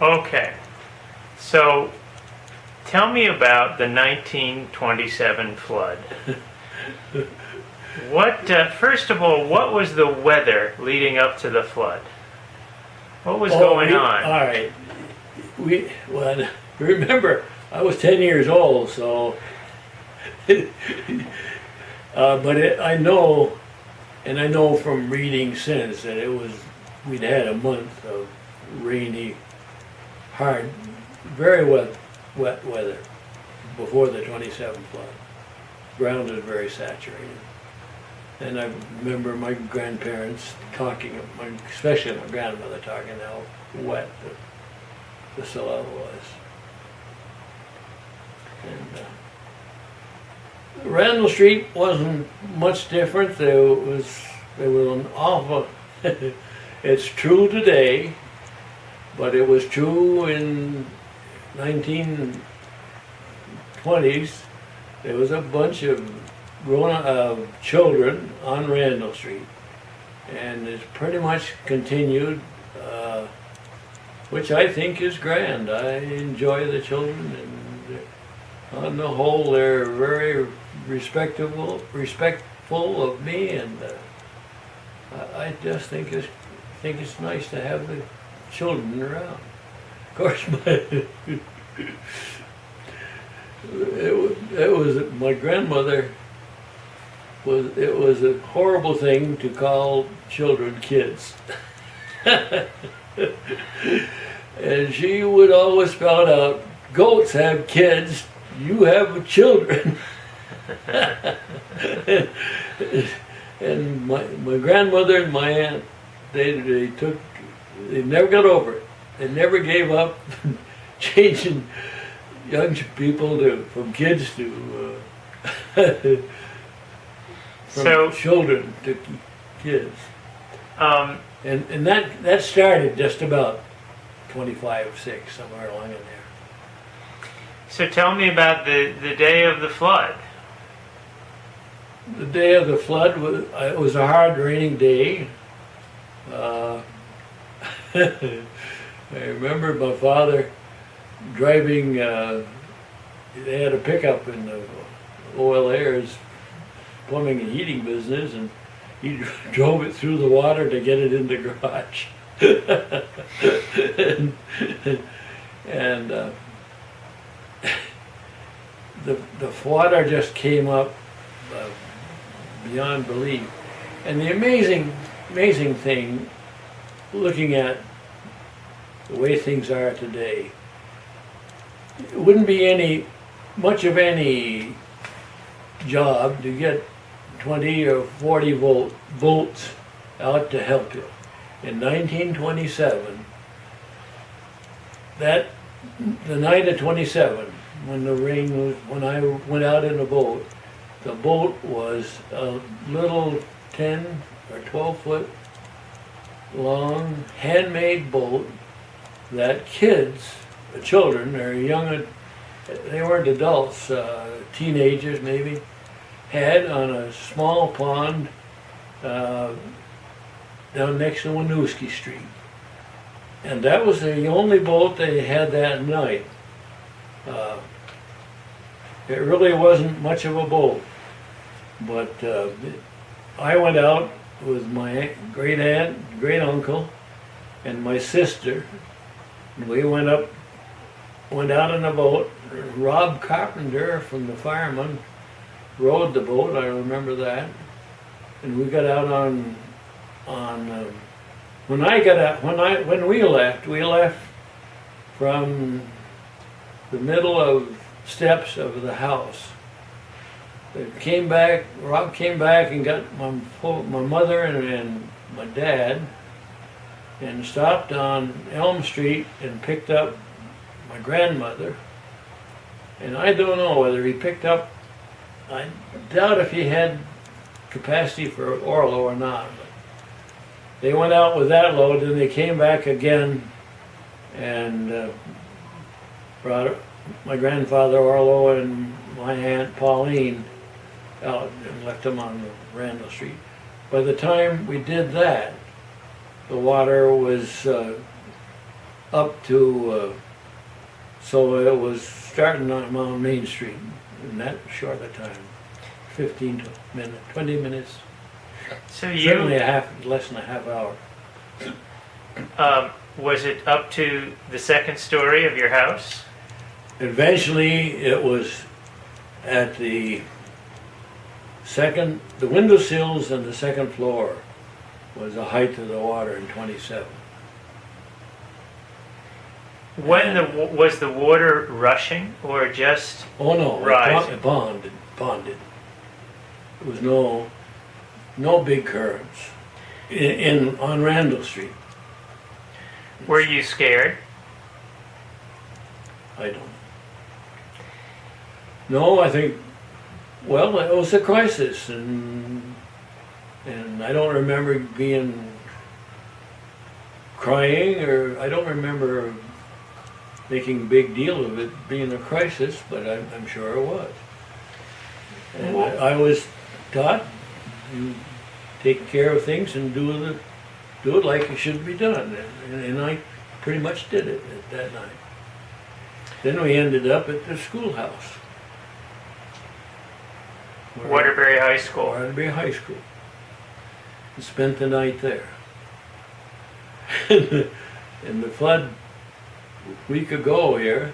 Okay. So, tell me about the 1927 flood. First of all, what was the weather leading up to the flood? What was going on? All right. Well, remember, I was 10 years old, so. I know, and I know from reading since that we'd had a month of rainy, hard, very wet weather before the 27 flood. Ground was very saturated. And I remember my grandparents talking, especially my grandmother talking how wet the soil was. And Randall Street wasn't much different. There was an awful. It's true today, but it was true in 1920s. There was a bunch of children on Randall Street, and it's pretty much continued, which I think is grand. I enjoy the children, and on the whole, they're very respectful of me, and I just think it's nice to have the children around. Of course, it was my grandmother. It was a horrible thing to call children kids. And she would always spout out, goats have kids, you have children. And my grandmother and my aunt, they never got over it. They never gave up changing young people from kids to from children to kids. And that started just about 25, 6, somewhere along in there. So tell me about the day of the flood. The day of the flood was a hard raining day. I remember my father driving, they had a pickup in the Ayers plumbing and heating business, and he drove it through the water to get it in the garage. and the water just came up beyond belief. And the amazing thing, looking at the way things are today, it wouldn't be much of any job to get 20 or 40 volts out to help you. In 1927, the night of 27, when the rain was, when I went out in a boat, the boat was a little 10 or 12 foot long handmade boat that children, or young, they weren't adults, teenagers maybe, had on a small pond down next to Winooski Street. And that was the only boat they had that night. It really wasn't much of a boat, but I went out with my great aunt, great uncle, and my sister, and we went out in a boat. Rob Carpenter from the firemen rowed the boat, I remember that. And we got out when we left from the middle of steps of the house. Rob came back and got my mother and my dad, and stopped on Elm Street and picked up my grandmother. And I don't know whether he picked up, I doubt if he had capacity for Orlo or not. But they went out with that load, and they came back again and brought my grandfather Orlo and my aunt Pauline out and left them on Randall Street. By the time we did that, the water was up to, so it was starting on Main Street in that short a time, 15 minutes, 20 minutes, So certainly you, less than a half hour. was it up to the second story of your house? Eventually, it was at the windowsills on the second floor was the height of the water in 27. Was the water rushing or just Oh no, rising? it bonded. There was no big currents on Randall Street. Were you scared? I don't know. No, I think, well, it was a crisis, and I don't remember crying, or I don't remember making a big deal of it being a crisis, but I'm sure it was. And I was taught you take care of things and do it like it should be done, and I pretty much did it at that night. Then we ended up at the schoolhouse. Waterbury High School. Waterbury High School. And spent the night there. And the flood a week ago here,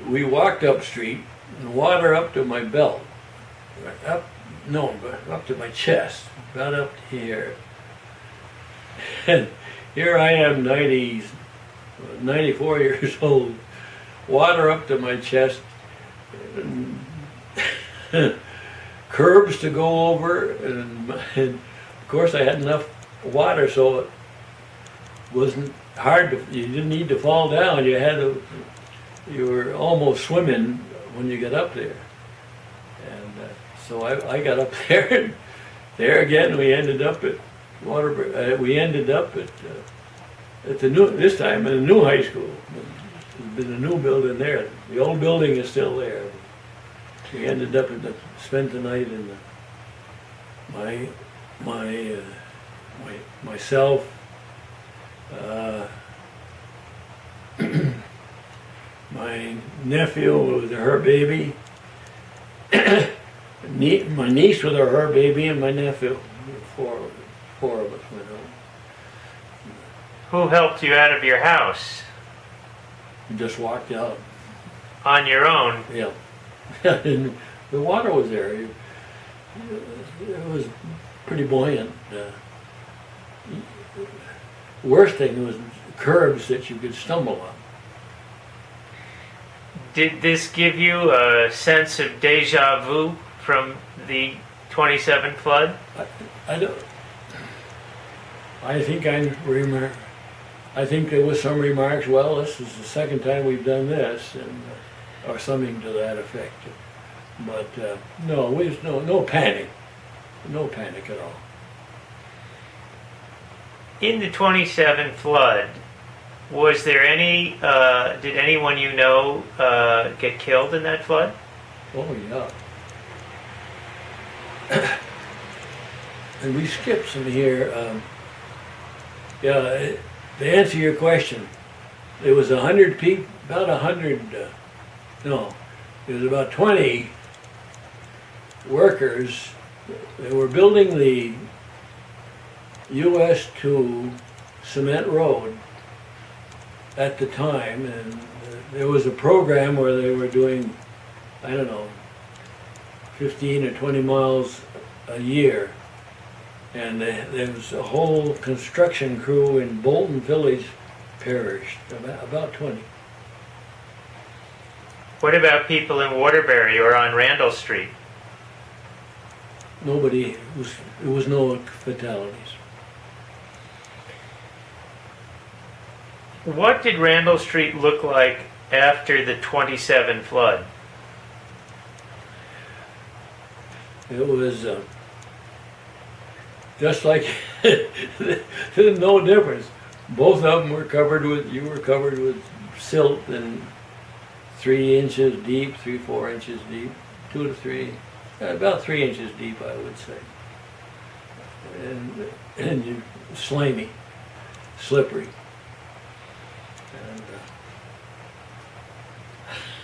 we walked up street and water up to my belt. Up to my chest, about up here. And here I am, 94 years old, water up to my chest, curbs to go over, and of course I had enough water so it wasn't hard you didn't need to fall down. You were almost swimming when you got up there. And so I got up there, and there again we ended up at Waterbury. We ended up at the this time in a new high school. There's been a new building there. The old building is still there. We ended up spent the night in myself, my nephew with her baby, my niece with her baby, and my nephew. Four of us went home. Who helped you out of your house? We just walked out. On your own? Yeah. And the water was there. It was pretty buoyant. Worst thing was curbs that you could stumble on. Did this give you a sense of deja vu from the 27 flood? I don't. I think I think there was some remarks. Well, this is the second time we've done this, and or something to that effect. But no, no panic, no panic at all. In the 27 flood, was there any? Did anyone you know get killed in that flood? Oh yeah. And we skipped some here. Yeah, to answer your question, there was 100 people, about 100. No, it was about 20 workers. They were building the US 2 cement road at the time, and there was a program where they were doing, I don't know, 15 or 20 miles a year. And there was a whole construction crew in Bolton Village perished, about 20. What about people in Waterbury or on Randall Street? Nobody, there was no fatalities. What did Randall Street look like after the 27 flood? It was just like, there's no difference. Both of them were covered with, you were covered with silt and 3 inches deep, 3-4 inches deep, 2 to 3, about 3 inches deep, I would say. And slimy. slippery.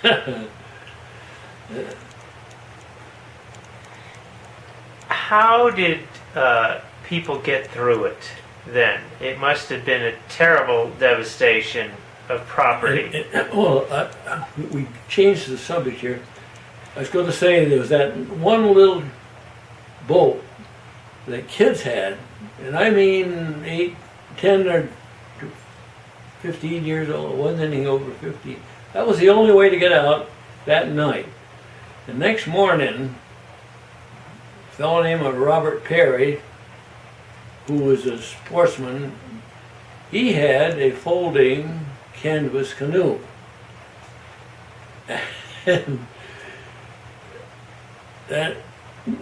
And, How did people get through it then? It must have been a terrible devastation of property. we changed the subject here. I was going to say there was that one little boat that kids had, and I mean 8, 10, or 15 years old. It wasn't anything over 50. That was the only way to get out that night. The next morning, a fellow named Robert Perry, who was a sportsman, he had a folding canvas canoe. And that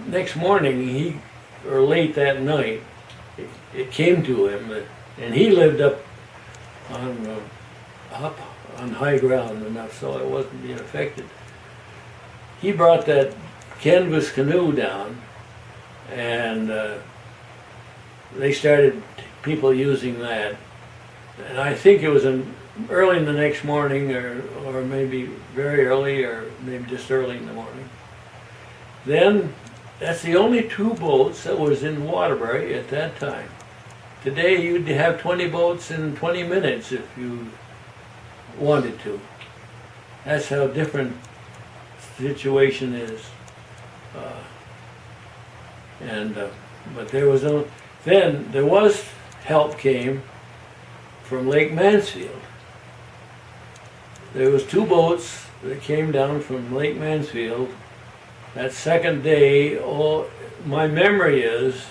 next morning, or late that night, it came to him, and he lived up on high ground enough so it wasn't being affected. He brought that canvas canoe down, and they started people using that. And I think it was early in the next morning, or maybe very early, or maybe just early in the morning. Then, that's the only 2 boats that was in Waterbury at that time. Today you'd have 20 boats in 20 minutes if you wanted to. That's how different the situation is. But there was help came from Lake Mansfield. There was 2 boats that came down from Lake Mansfield that second day. My memory is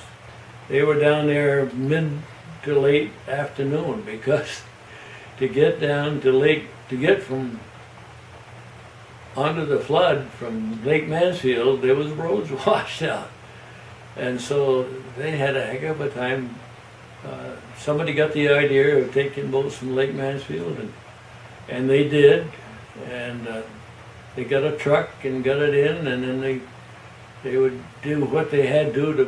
they were down there mid to late afternoon, because to get down to get from onto the flood from Lake Mansfield, there was roads washed out. And so they had a heck of a time. Somebody got the idea of taking boats from Lake Mansfield, and they did. And they got a truck and got it in, and then they would do what they had to do to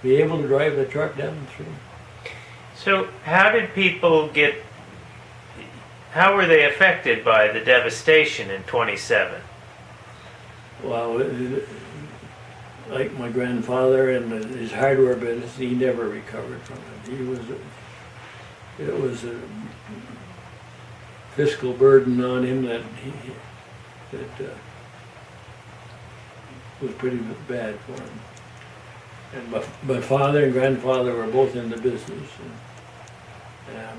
be able to drive the truck down through. So how were they affected by the devastation in 27? Well, like my grandfather and his hardware business, he never recovered from it. It was a fiscal burden on him that was pretty bad for him. And my father and grandfather were both in the business,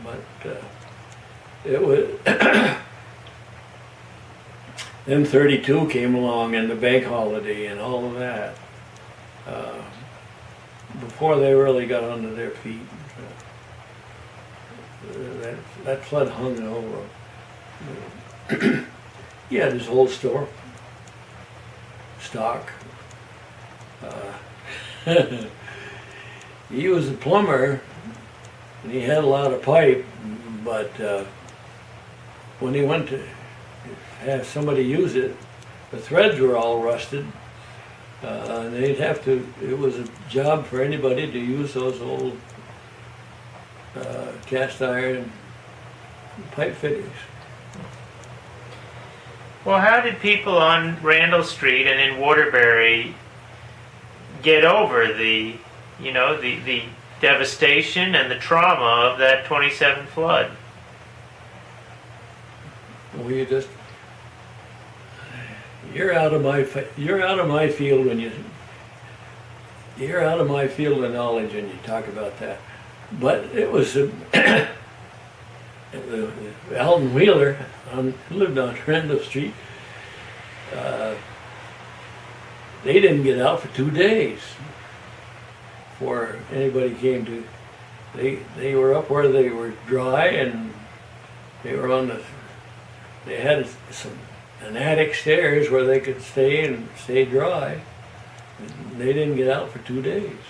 but it was. Then 32 came along, and the bank holiday and all of that. Before they really got onto their feet, that flood hung over. He had his whole stock. He was a plumber, and he had a lot of pipe, but when he went to have somebody use it, the threads were all rusted. And they'd have to, it was a job for anybody to use those old cast iron pipe fittings. Well, how did people on Randall Street and in Waterbury get over the devastation and the trauma of that 27 flood? Well, you're out of my field when you're out of my field of knowledge when you talk about that. But it was Alton Wheeler lived on Randall Street. They didn't get out for 2 days before anybody came to. They were up where they were dry, and they were they had an attic stairs where they could stay dry. And they didn't get out for 2 days.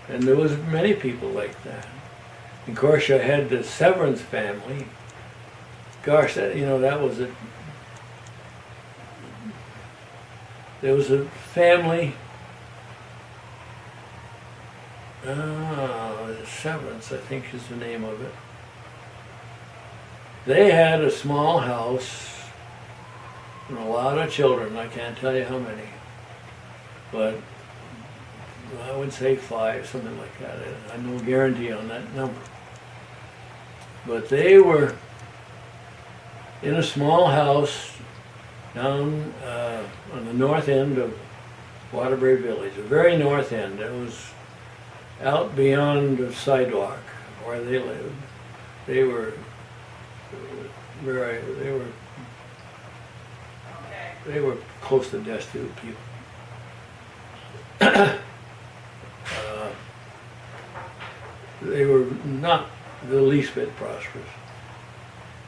And there was many people like that. Of course, I had the Severance family. Gosh, that was there was a family. Severance, I think is the name of it. They had a small house and a lot of children. I can't tell you how many, but I would say 5, something like that. I have no guarantee on that number. But they were in a small house down on the north end of Waterbury Village, the very north end. It was out beyond the sidewalk where they lived. They were close to destitute people. They were not the least bit prosperous.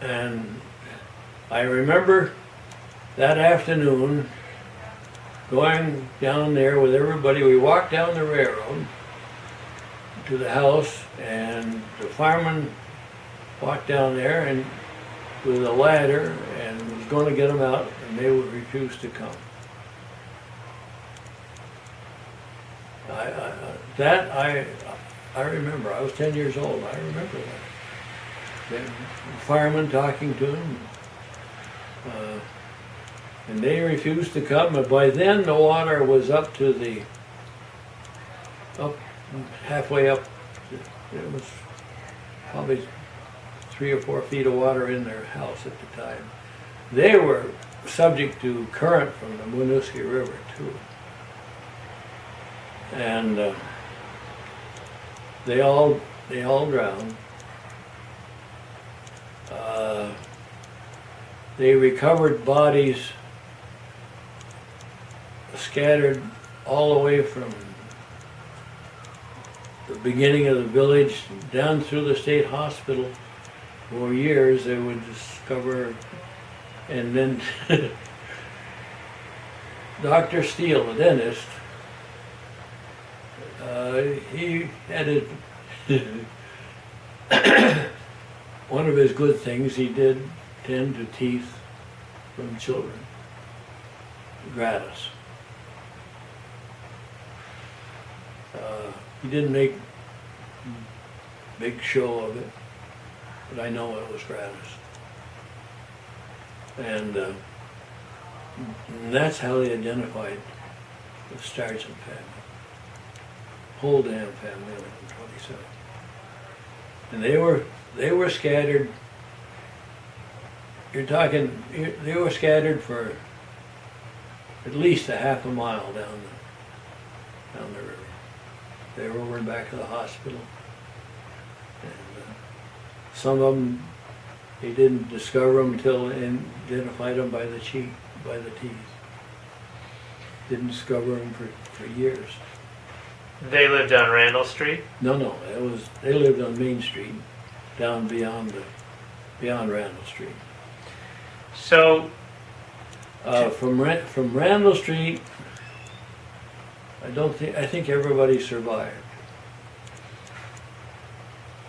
And I remember that afternoon going down there with everybody. We walked down the railroad to the house, and the fireman walked down there and with a ladder and was going to get them out, and they would refuse to come. I remember. I was 10 years old. I remember that. The fireman talking to them, and they refused to come. But by then, the water was up halfway up. It was probably 3 or 4 feet of water in their house at the time. They were subject to current from the Winooski River too, and they all drowned. They recovered bodies scattered all the way from the beginning of the village down through the state hospital. For years they would discover, and then Dr. Steele, the dentist, he had one of his good things, he did tend to teeth from children, gratis. He didn't make big show of it, but I know it was gratis. And that's how they identified the Stargent family. Whole damn family lived in 27. And they were scattered. You're talking, they were scattered for at least a half a mile down the river. They were over in back of the hospital. And some of them, he didn't discover them until he identified them by the teeth. Didn't discover them for years. They lived on Randall Street? No, they lived on Main Street, down beyond Randall Street. So, from Randall Street, I think everybody survived.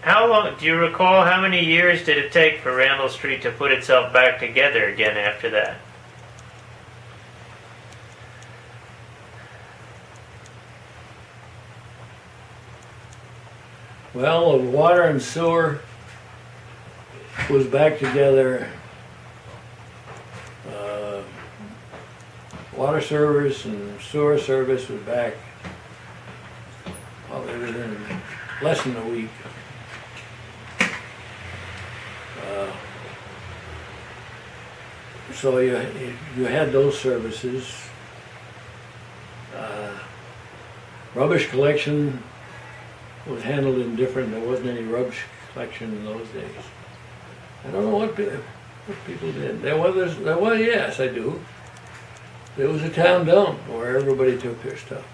how long, do you recall how many years did it take for Randall Street to put itself back together again after that? Well, the water and sewer was back together. Water service and sewer service was back probably within less than a week. So you had those services. Rubbish collection was handled in different. There wasn't any rubbish collection in those days. I don't know what people did. There was, yes, I do. There was a town dump where everybody took their stuff.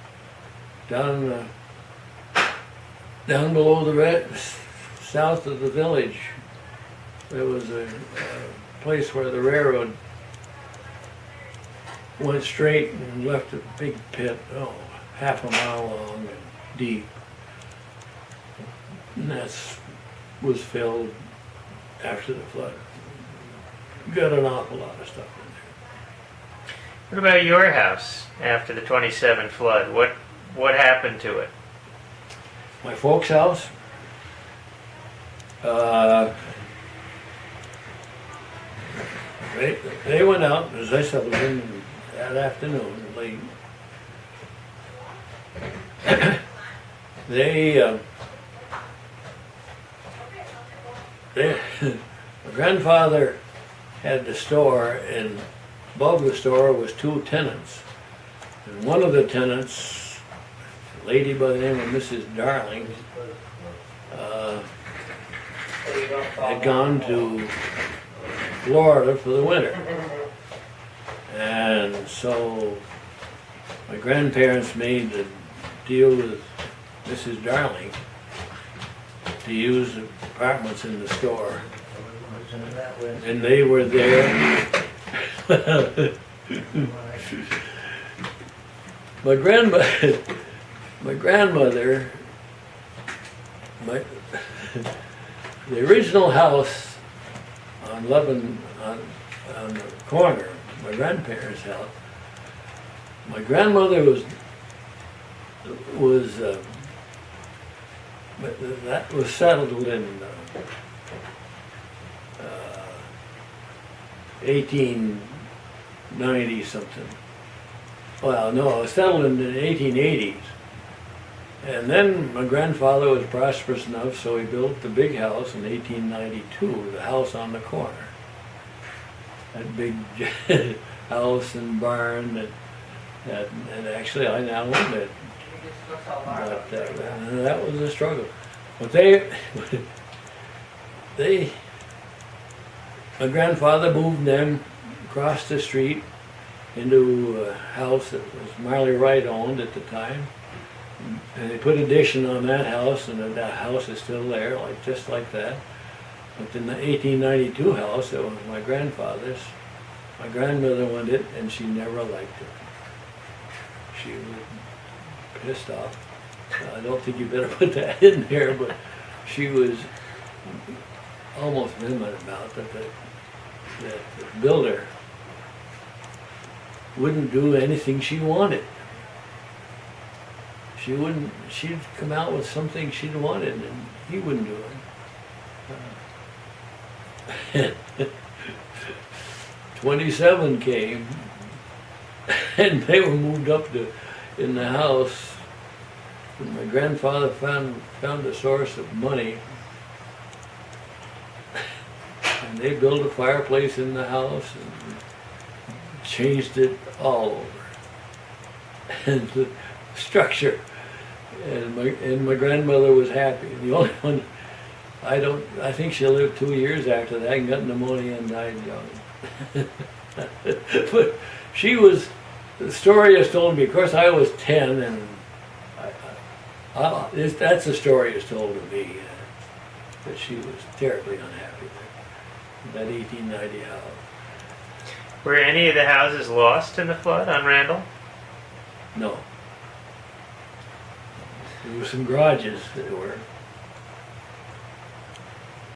Down below south of the village, there was a place where the railroad went straight and left a big pit, half a mile long and deep. And that was filled after the flood. Got an awful lot of stuff in there. What about your house after the 27 flood? What happened to it? My folks' house? Uh, they went out, as I settled in that afternoon, late. They, my grandfather had the store, and above the store was two tenants. And one of the tenants, a lady by the name of Mrs. Darling, had gone to Florida for the winter. And so my grandparents made the deal with Mrs. Darling to use the apartments in the store. And they were there. My grandmother, the original house on on the corner, my grandparents' house, my grandmother that was settled in 1890 something. Well, no, it was settled in the 1880s. And then my grandfather was prosperous enough, so he built the big house in 1892, the house on the corner. That big house and barn, and actually I now own it. But that was a struggle. But my grandfather moved them across the street into a house that was Marley Wright owned at the time. And they put addition on that house, and that house is still there, just like that. But in the 1892 house, that was my grandfather's, my grandmother wanted it, and she never liked it. She was pissed off. I don't think you better put that in there, but she was almost vehement about that the builder wouldn't do anything she wanted. She'd come out with something she'd wanted, and he wouldn't do it. 27 came, and they were moved up in the house. And my grandfather found a source of money, and they built a fireplace in the house and changed it all over. And the structure. And my grandmother was happy. The only one, I think she lived 2 years after that and got pneumonia and died young. But the story is told me, of course I was 10, and that's the story is told to me, that she was terribly unhappy with that 1890 house. Were any of the houses lost in the flood on Randall? No. There were some garages that were.